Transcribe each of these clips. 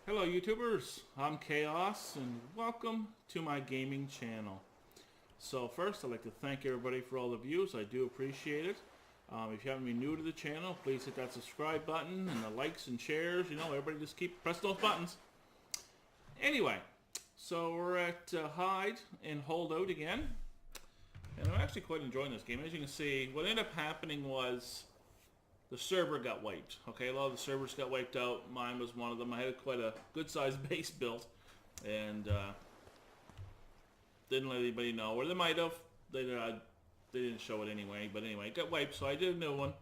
Hello YouTubers, I'm Chaos and welcome to my gaming channel. So first I'd like to thank everybody for all the views, I do appreciate it. If you haven't been new to the channel, please hit that subscribe button and the likes and shares, everybody just keep pressing those buttons. Anyway, so we're at Hide and Holdout again, and I'm actually quite enjoying this game. As you can see, what ended up happening was the server got wiped. Okay, a lot of the servers got wiped out. Mine was one of them. I had quite a good-sized base built, and didn't let anybody know. Or they might have. They didn't show it anyway. But anyway, it got wiped, so I did a new one.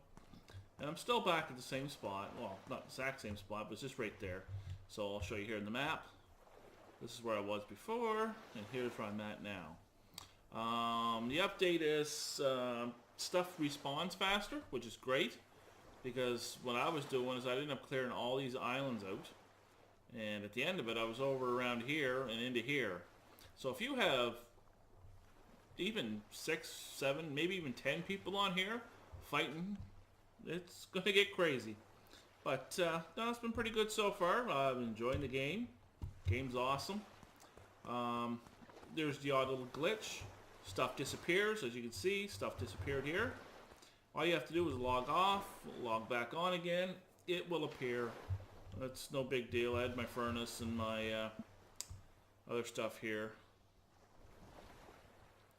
And I'm still back at the same spot. Well, not the exact same spot, but it's just right there. So I'll show you here in the map. This is where I was before, and here's where I'm at now. The update is stuff respawns faster, which is great. Because what I was doing is I ended up clearing all these islands out. And at the end of it, I was over around here and into here. So if you have even 6, 7, maybe even 10 people on here fighting, it's going to get crazy. But no, it's been pretty good so far. I'm enjoying the game. Game's awesome. There's the odd little glitch. Stuff disappears, as you can see. Stuff disappeared here. All you have to do is log off, log back on again. It will appear. It's no big deal. I had my furnace and my other stuff here.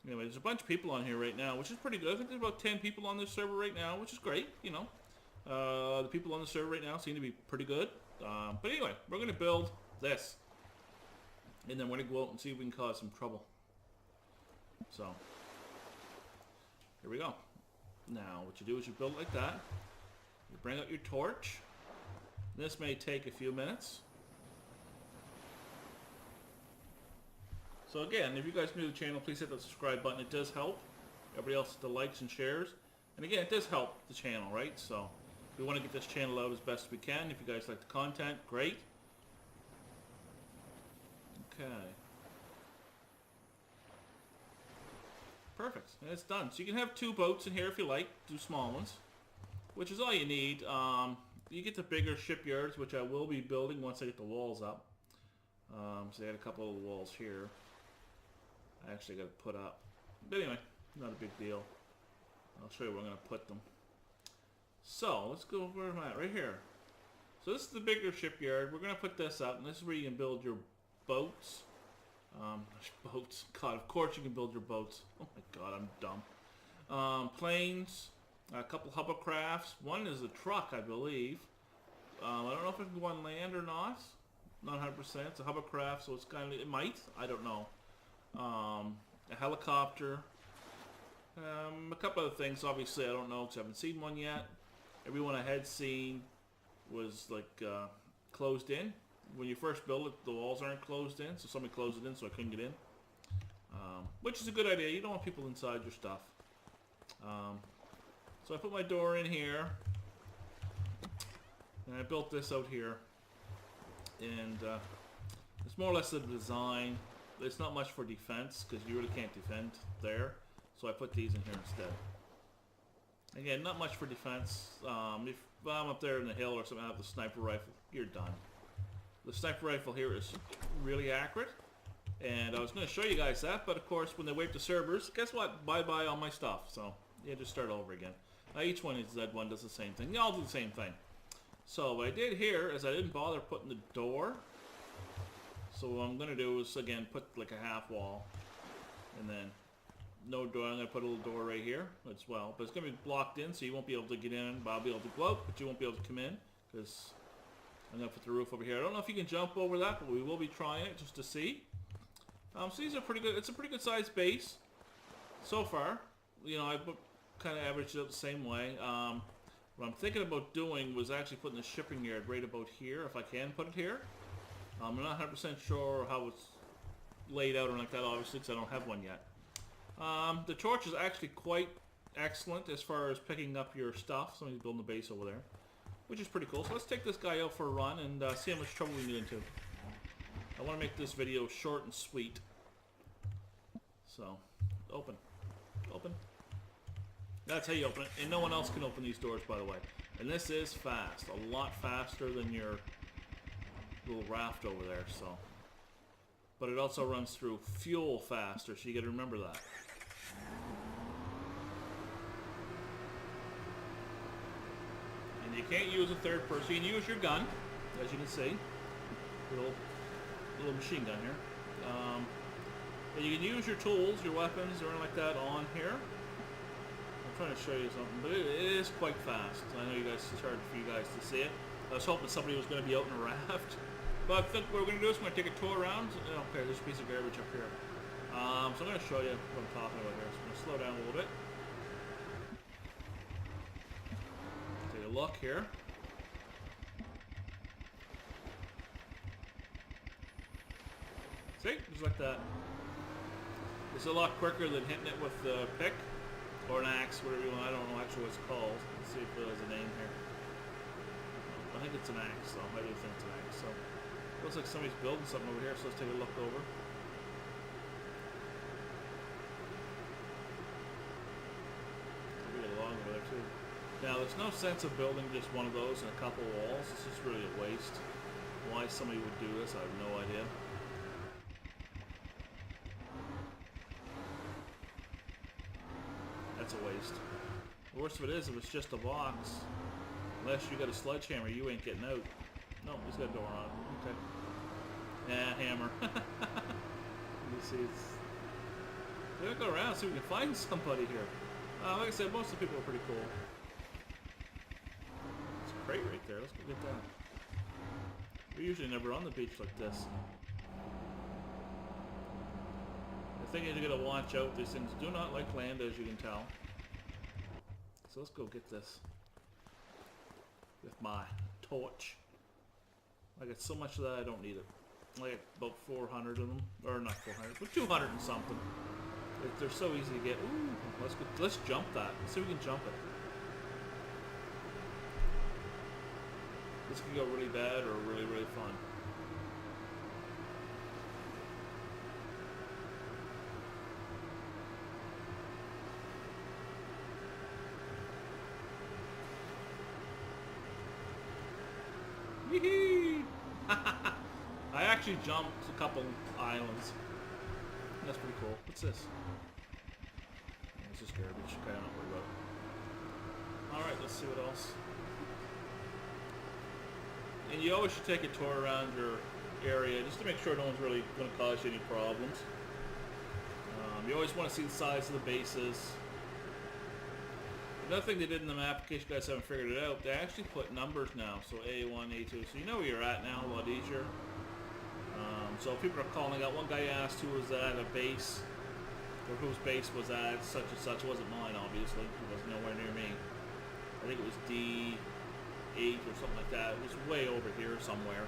Anyway, there's a bunch of people on here right now, which is pretty good. I think there's about 10 people on this server right now, which is great, The people on the server right now seem to be pretty good. But anyway, we're going to build this. And then we're going to go out and see if we can cause some trouble. So, here we go. Now, what you do is you build it like that. You bring out your torch. This may take a few minutes. So again, if you guys are new to the channel, please hit the subscribe button. It does help. Everybody else hit the likes and shares. And again, it does help the channel, right? So, we want to get this channel out as best we can. If you guys like the content, great. Okay. Perfect, and it's done. So you can have 2 boats in here if you like, 2 small ones, which is all you need. You get the bigger shipyards, which I will be building once I get the walls up. So I had a couple of walls here. I actually got to put up. But anyway, not a big deal. I'll show you where I'm going to put them. So, let's go where am I at? Right here. So this is the bigger shipyard. We're going to put this up, and this is where you can build your boats. Boats. God, of course you can build your boats. Oh my god, I'm dumb. Planes, a couple hovercrafts. One is a truck, I believe. I don't know if it can go on land or not. Not 100%. It's a hovercraft, so it's kind of, it might. I don't know. A helicopter. A couple other things. Obviously, I don't know because I haven't seen one yet. Everyone I had seen was like closed in. When you first build it, the walls aren't closed in, so somebody closed it in so I couldn't get in. Which is a good idea. You don't want people inside your stuff. So I put my door in here, and I built this out here. And it's more or less the design. It's not much for defense, because you really can't defend there. So I put these in here instead. Again, not much for defense. If I'm up there in the hill or something, I have the sniper rifle, you're done. The sniper rifle here is really accurate, and I was going to show you guys that, but of course when they wipe the servers, guess what? Bye-bye all my stuff, so yeah, just start over again. Now each one is Z1 does the same thing. They all do the same thing. So what I did here is I didn't bother putting the door, so what I'm going to do is again put like a half wall, and then no door. I'm going to put a little door right here as well, but it's going to be blocked in, so you won't be able to get in, but I'll be able to go out, but you won't be able to come in, because I'm going to put the roof over here. I don't know if you can jump over that, but we will be trying it just to see. So these are pretty good. It's a pretty good sized base so far. I kind of averaged it out the same way. What I'm thinking about doing was actually putting the shipping yard right about here, if I can put it here. I'm not 100% sure how it's laid out or like that, obviously, because I don't have one yet. The torch is actually quite excellent as far as picking up your stuff. Somebody's building a base over there, which is pretty cool. So let's take this guy out for a run and see how much trouble we can get into. I want to make this video short and sweet. So, open. Open. That's how you open it. And no one else can open these doors, by the way. And this is fast. A lot faster than your little raft over there, so. But it also runs through fuel faster, so you gotta remember that. And you can't use a third person. You can use your gun, as you can see. Little machine gun here. And you can use your tools, your weapons, or anything like that on here. I'm trying to show you something, but it is quite fast. I know you guys, it's hard for you guys to see it. I was hoping somebody was going to be out in a raft. But I think what we're going to do is we're going to take a tour around. Okay, there's a piece of garbage up here. So I'm going to show you what I'm talking about here. So I'm going to slow down a little bit. Take a look here. See? Just like that. It's a lot quicker than hitting it with the pick or an axe, whatever you want. I don't know actually what it's called. Let's see if there's a name here. I think it's an axe, though. I do think it's an axe. So looks like somebody's building something over here, so let's take a look over. We got a log over there too. Now there's no sense of building just one of those and a couple walls. It's just really a waste. Why somebody would do this, I have no idea. That's a waste. The worst of it is, if it's just a box, unless you got a sledgehammer, you ain't getting out. No, he's got a door on it. Okay. Yeah, hammer. You see, it's... We're gonna go around, see if we can find somebody here. Like I said, most of the people are pretty cool. It's a crate right there. Let's go get that. We're usually never on the beach like this. The thing is, you gotta watch out. These things do not like land, as you can tell. So let's go get this with my torch. I got so much of that I don't need it. I got about 400 of them, or not 400, but 200 and something. They're so easy to get. Ooh, let's jump that. Let's see if we can jump it. This can go really bad or really, really fun. I actually jumped a couple islands. That's pretty cool. What's this? It's just garbage. Okay, I'm not worried about it. Alright, let's see what else. And you always should take a tour around your area just to make sure no one's really going to cause you any problems. You always want to see the size of the bases. Another thing they did in the map, in case you guys haven't figured it out, they actually put numbers now. So A1, A2, so you know where you're at now a lot easier. So if people are calling out, one guy asked who was at a base, or whose base was at such and such. It wasn't mine, obviously. It was nowhere near me. I think it was D8 or something like that. It was way over here somewhere.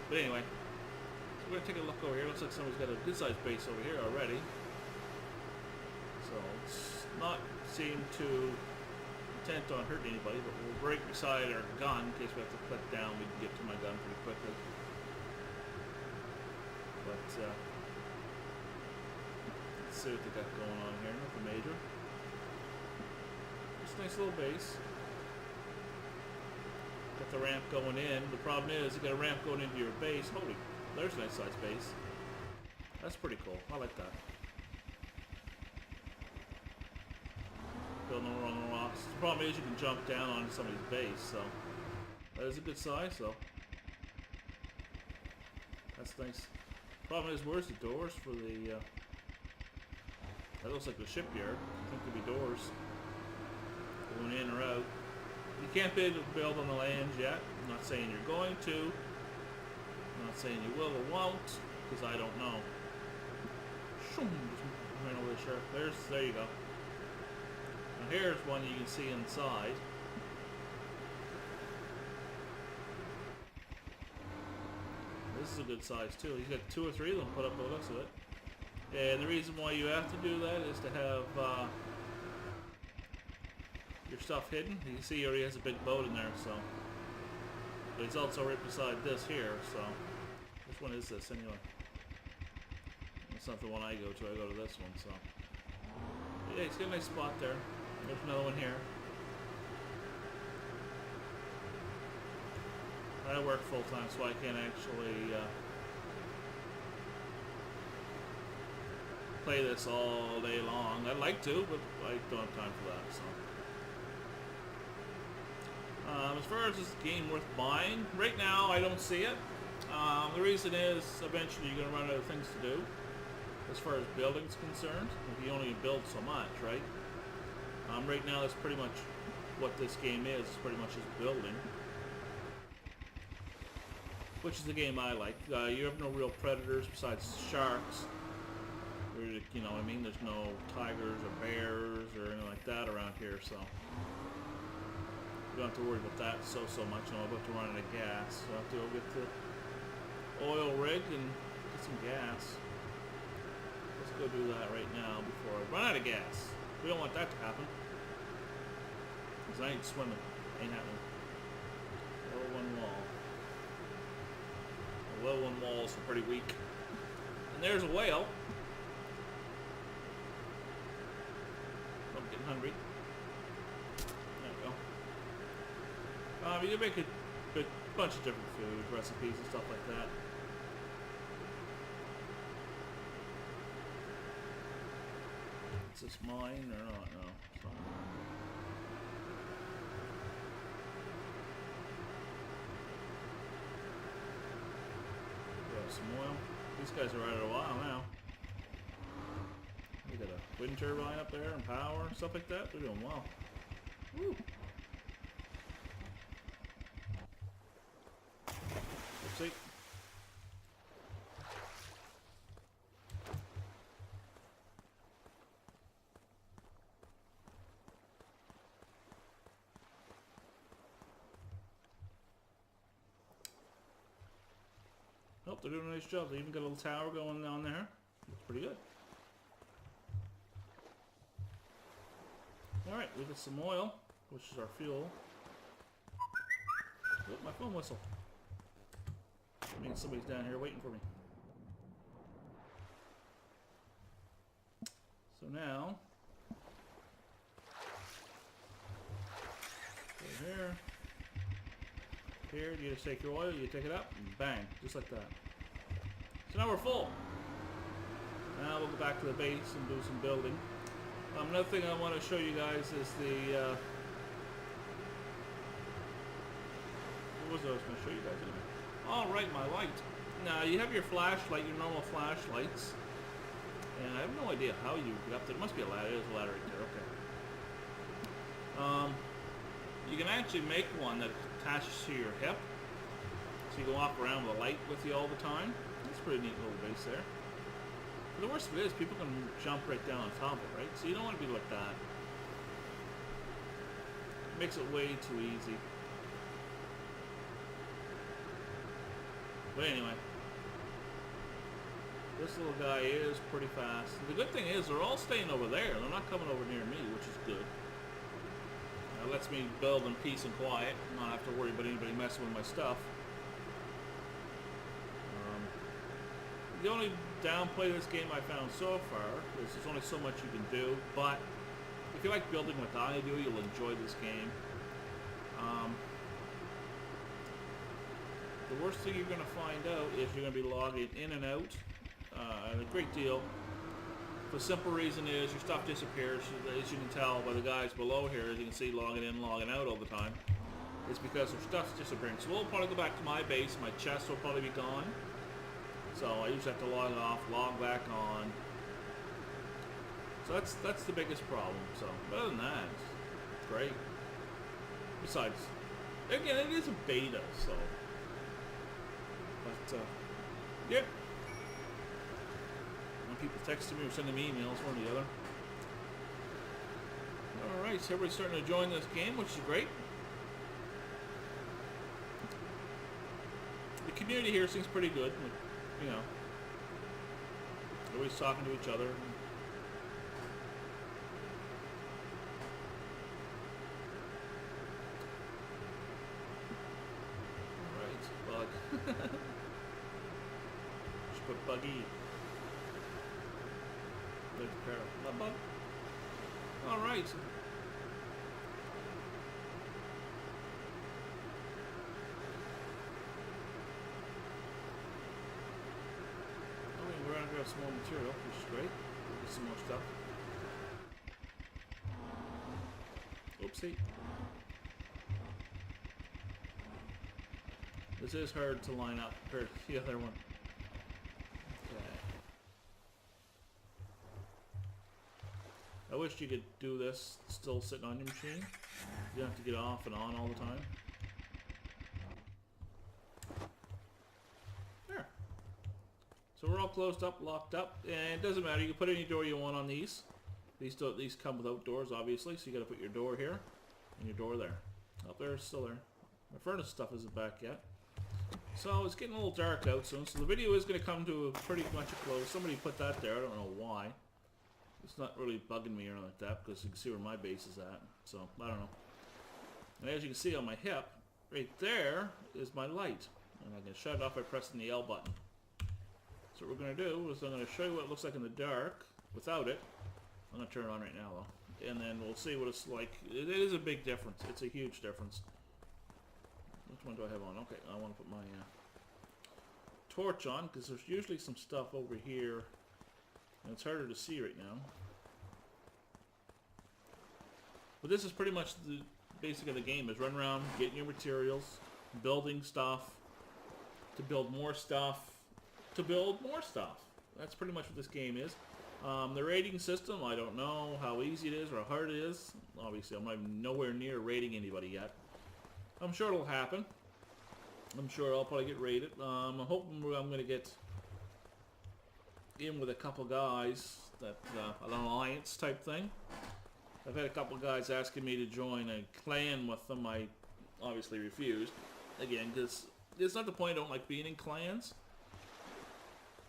But anyway, so we're going to take a look over here. Looks like somebody's got a good-sized base over here already. So it's not seem too intent on hurting anybody, but we'll break beside our gun in case we have to click down. We can get to my gun pretty quickly. But let's see what they got going on here. Nothing major. Just a nice little base. Got the ramp going in. The problem is you got a ramp going into your base. Holy, there's a nice sized base. That's pretty cool. I like that. Building on the rocks. The problem is you can jump down on somebody's base, so that is a good size, though. That's nice. Problem is, where's the doors for the? That looks like the shipyard. I think there'd be doors going in or out. You can't build on the land yet. I'm not saying you're going to. I'm not saying you will or won't, because I don't know. Just ran over the shark. There you go. Now here's one you can see inside. This is a good size too. He's got 2 or 3 of them put up by the looks of it. And the reason why you have to do that is to have your stuff hidden. You can see he already has a big boat in there, so. But he's also right beside this here, so. Which one is this anyway? It's not the one I go to. I go to this one, so. But yeah, he's got a nice spot there. There's another one here. I work full time, so I can't actually play this all day long. I'd like to, but I don't have time for that. So, as far as this game worth buying, right now I don't see it. The reason is eventually you're gonna run out of things to do. As far as building's concerned, if you only build so much, right? Right now that's pretty much what this game is. It's pretty much just building, which is the game I like. You have no real predators besides sharks. You know what I mean? There's no tigers or bears or anything like that around here, so you don't have to worry about that so much. No, I'm about to run out of gas, so I have to go get the oil rig and get some gas. Let's go do that right now before I run out of gas. We don't want that to happen, because I ain't swimming. Ain't happening. Low one wall. The low one walls are pretty weak. And there's a whale. I'm getting hungry. There we go. You can make a bunch of different food recipes and stuff like that. Is this mine or not? No, it's not mine. Grab some oil. These guys are right at a while now. We got a wind turbine up there and power and stuff like that. They're doing well. Woo. Oopsie. Nope, they're doing a nice job. They even got a little tower going down there. Looks pretty good. Alright, we got some oil, which is our fuel. Oh, my phone whistle. That means somebody's down here waiting for me. So now, go here. Here, you just take your oil, you take it up, and bang, just like that. So now we're full. Now we'll go back to the base and do some building. Another thing I want to show you guys is the, what was I was going to show you guys anyway? Alright, my light. Now, you have your flashlight, your normal flashlights, and I have no idea how you get up there. There must be a ladder. There's a ladder right there, okay. You can actually make one that attaches to your hip, so you can walk around with a light with you all the time. That's a pretty neat little base there. But the worst of it is, people can jump right down on top of it, right? So you don't want to be like that. It makes it way too easy. But anyway, this little guy is pretty fast. The good thing is, they're all staying over there. They're not coming over near me, which is good. It lets me build in peace and quiet, and not have to worry about anybody messing with my stuff. The only downplay of this game I found so far is there's only so much you can do, but if you like building like I do, you'll enjoy this game. The worst thing you're going to find out is you're going to be logging in and out a great deal. The simple reason is your stuff disappears, as you can tell by the guys below here, as you can see logging in, logging out all the time. It's because their stuff's disappearing. So we'll probably go back to my base, my chest will probably be gone. So I usually have to log off, log back on. So that's the biggest problem. So, but other than that, it's great. Besides, again, it is a beta, so. But, yeah. When people texting me or sending me emails, one or the other. Alright, so everybody's starting to join this game, which is great. The community here seems pretty good. You know, always talking to each other. Alright, bug. Just put buggy. Like the parrot. Not bug. Alright. got some more material, which is great. Get some more stuff. Oopsie. This is hard to line up compared to the other one. Okay. I wish you could do this still sitting on your machine. You don't have to get off and on all the time. There. So we're all closed up, locked up, and it doesn't matter. You can put any door you want on these. These come without doors, obviously, so you got to put your door here and your door there. Up there, it's still there. My furnace stuff isn't back yet. So it's getting a little dark out soon, so the video is going to come to pretty much a close. Somebody put that there, I don't know why. It's not really bugging me or anything like that, because you can see where my base is at, so I don't know. And as you can see on my hip, right there is my light. And I can shut it off by pressing the L button. So what we're going to do is I'm going to show you what it looks like in the dark without it. I'm going to turn it on right now though. And then we'll see what it's like. It is a big difference. It's a huge difference. Which one do I have on? Okay, I want to put my torch on because there's usually some stuff over here. And it's harder to see right now. But this is pretty much the basic of the game, is run around, getting your materials, building stuff, to build more stuff, to build more stuff. That's pretty much what this game is. The rating system, I don't know how easy it is or how hard it is. Obviously, I'm not even nowhere near rating anybody yet. I'm sure it'll happen. I'm sure I'll probably get rated. I'm hoping I'm going to get in with a couple guys, that an alliance type thing. I've had a couple guys asking me to join a clan with them. I obviously refused. Again, because it's not the point I don't like being in clans.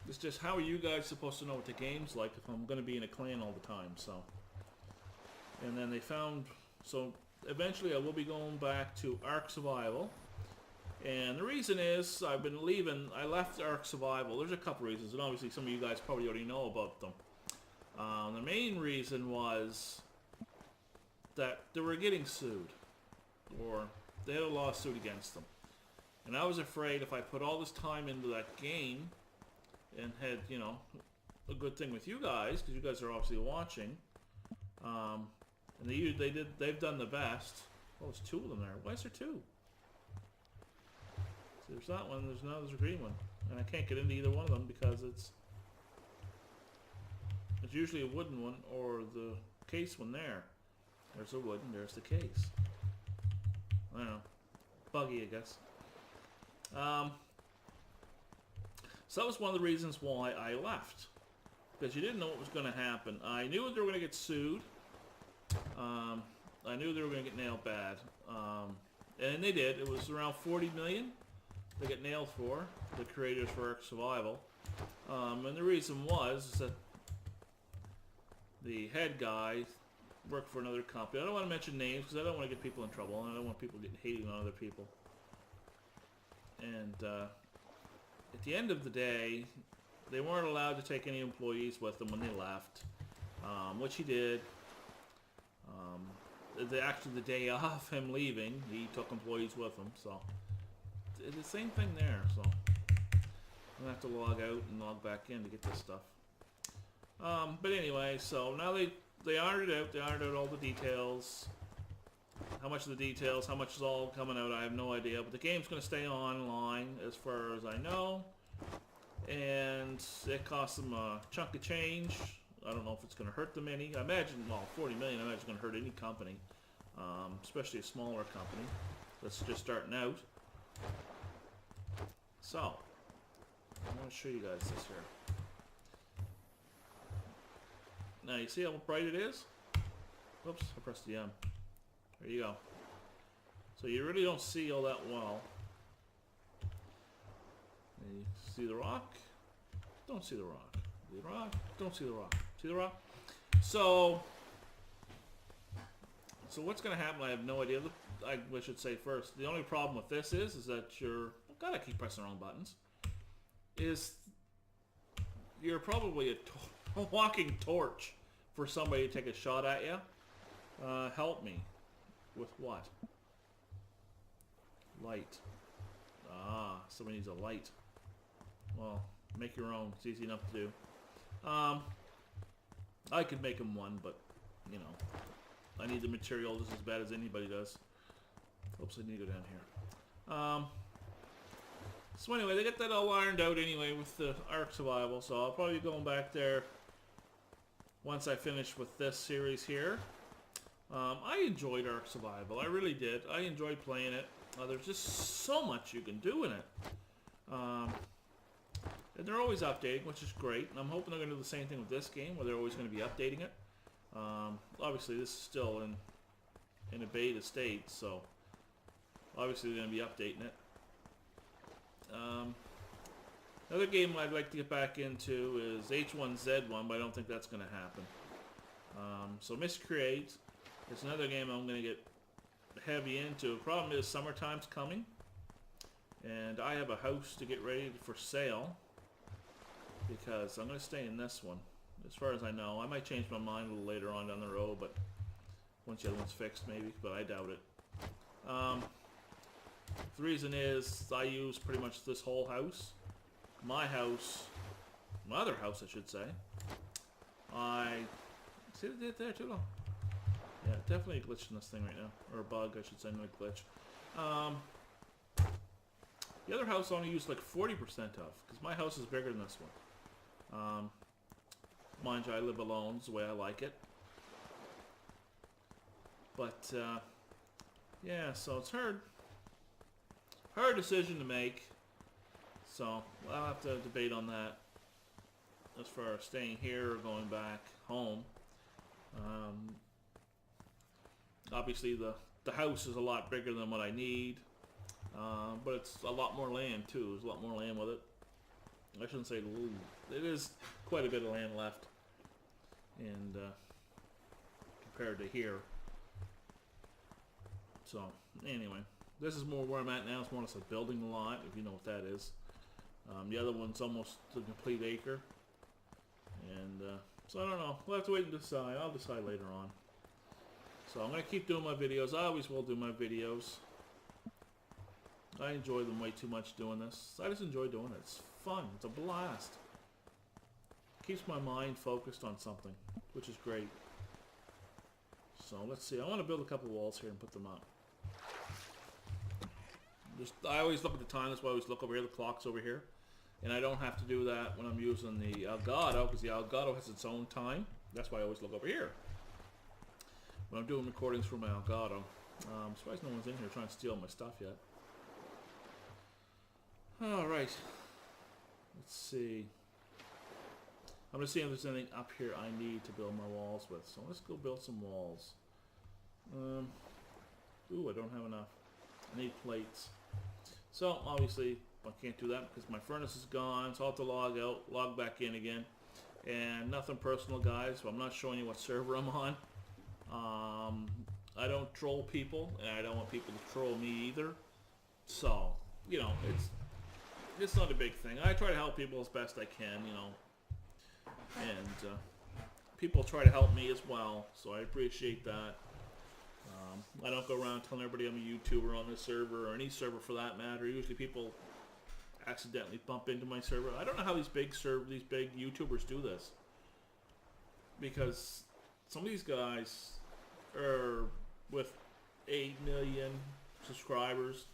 It's just, how are you guys supposed to know what the game's like if I'm going to be in a clan all the time, so. And then they found, so eventually I will be going back to Ark Survival. And the reason is, I've been leaving, I left Ark Survival. There's a couple reasons, and obviously some of you guys probably already know about them. The main reason was that they were getting sued, or they had a lawsuit against them. And I was afraid if I put all this time into that game, and had, you know, a good thing with you guys, because you guys are obviously watching, and they've done the best. Oh, there's two of them there. Why is there two? So there's that one, there's a green one, and I can't get into either one of them because it's usually a wooden one or the case one there. There's a wooden, there's the case. I don't know, buggy, I guess. So that was one of the reasons why I left, because you didn't know what was going to happen. I knew they were going to get sued. I knew they were going to get nailed bad, and they did. It was around 40 million they got nailed for, the creators for Ark Survival. And the reason was that the head guy worked for another company. I don't want to mention names because I don't want to get people in trouble, and I don't want people getting hating on other people. And at the end of the day, they weren't allowed to take any employees with them when they left, which he did. Actually, the day of him leaving, he took employees with him. So it's the same thing there. So I'm gonna have to log out and log back in to get this stuff. But anyway, so now they ironed it out. They ironed out all the details. How much of the details, how much is all coming out, I have no idea. But the game's going to stay online as far as I know. And it costs them a chunk of change. I don't know if it's going to hurt them any. I imagine, well, 40 million, I imagine it's going to hurt any company. Especially a smaller company that's just starting out. So, I'm going to show you guys this here. Now, you see how bright it is? Oops, I pressed the M. There you go. So you really don't see all that well. And you see the rock? Don't see the rock. See the rock? Don't see the rock. See the rock? So what's going to happen? I have no idea. I should say first, the only problem with this is that God, I keep pressing the wrong buttons. You're probably a walking torch for somebody to take a shot at you. Help me. With what? Light. Somebody needs a light. Well, make your own. It's easy enough to do. I could make them one, but, you know, I need the material just as bad as anybody does. Oops, I need to go down here. So anyway, they got that all ironed out anyway with the Ark Survival, so I'll probably be going back there once I finish with this series here. I enjoyed Ark Survival, I really did. I enjoyed playing it. There's just so much you can do in it. And they're always updating, which is great. And I'm hoping they're going to do the same thing with this game, where they're always going to be updating it. Obviously, this is still in a beta state, so obviously they're going to be updating it. Another game I'd like to get back into is H1Z1, but I don't think that's going to happen. So Miscreate is another game I'm going to get heavy into. The problem is summertime's coming, and I have a house to get ready for sale because I'm going to stay in this one. As far as I know, I might change my mind a little later on down the road, but once the other one's fixed maybe, but I doubt it. The reason is I use pretty much this whole house. My other house I should say. See what I did there too long? Yeah, definitely a glitch in this thing right now. Or a bug, I should say, not a glitch. The other house I only use like 40% of, because my house is bigger than this one. Mind you, I live alone, it's the way I like it. But, yeah, so it's hard decision to make. So, I'll have to debate on that as far as staying here or going back home. Obviously, the house is a lot bigger than what I need, but it's a lot more land too. There's a lot more land with it. I shouldn't say it is quite a bit of land left, and compared to here. So anyway, this is more where I'm at now. It's more or less a building lot, if you know what that is. The other one's almost a complete acre, and so I don't know. We'll have to wait and decide. I'll decide later on. So I'm going to keep doing my videos. I always will do my videos. I enjoy them way too much doing this. I just enjoy doing it. It's fun. It's a blast. Keeps my mind focused on something, which is great. So let's see. I want to build a couple walls here and put them up. I always look at the time. That's why I always look over here. The clock's over here. And I don't have to do that when I'm using the Elgato, because the Elgato has its own time. That's why I always look over here when I'm doing recordings for my Elgato. I'm surprised no one's in here trying to steal my stuff yet. Alright. Let's see. I'm going to see if there's anything up here I need to build my walls with. So let's go build some walls. Ooh, I don't have enough. I need plates. So, obviously, I can't do that because my furnace is gone, so I'll have to log out, log back in again. And nothing personal, guys, so I'm not showing you what server I'm on. I don't troll people, and I don't want people to troll me either. So, you know, it's not a big thing. I try to help people as best I can, you know. And people try to help me as well, so I appreciate that. I don't go around telling everybody I'm a YouTuber on this server, or any server for that matter. Usually people accidentally bump into my server. I don't know how these big YouTubers do this, because some of these guys are with 8 million subscribers.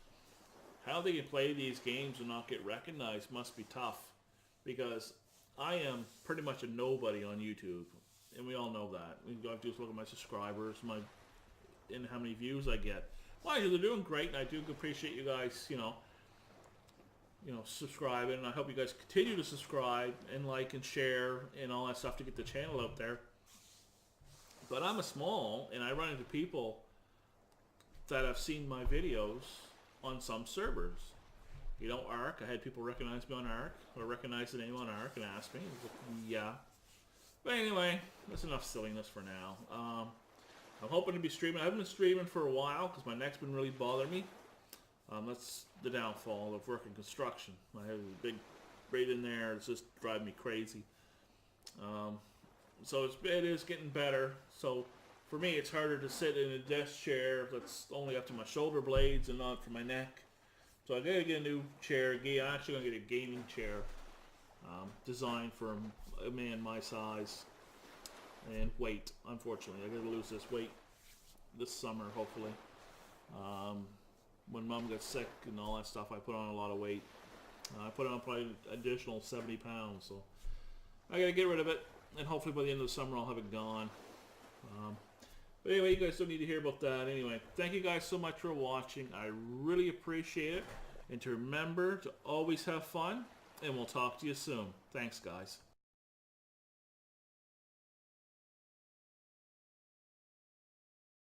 How they can play these games and not get recognized must be tough, because I am pretty much a nobody on YouTube, and we all know that. We have to just look at my subscribers, and how many views I get. Mind you, they're doing great, and I do appreciate you guys, you know, subscribing, and I hope you guys continue to subscribe and like and share and all that stuff to get the channel out there. But I'm a small, and I run into people that have seen my videos on some servers. You know, Ark. I had people recognize me on Ark, or recognize the name on Ark, and ask me. Like, yeah. But anyway, that's enough silliness for now. I'm hoping to be streaming. I haven't been streaming for a while because my neck's been really bothering me. That's the downfall of working construction. I have a big braid in there. It's just driving me crazy. So it is getting better. So for me, it's harder to sit in a desk chair that's only up to my shoulder blades and not for my neck. So I gotta get a new chair. I'm actually gonna get a gaming chair Designed for a man my size and weight. Unfortunately, I gotta lose this weight this summer, hopefully. When Mom got sick and all that stuff, I put on a lot of weight. I put on probably an additional 70 pounds, so I gotta get rid of it, and hopefully by the end of the summer I'll have it gone. But anyway, you guys don't need to hear about that. Anyway, thank you guys so much for watching. I really appreciate it. And to remember to always have fun, and we'll talk to you soon. Thanks, guys.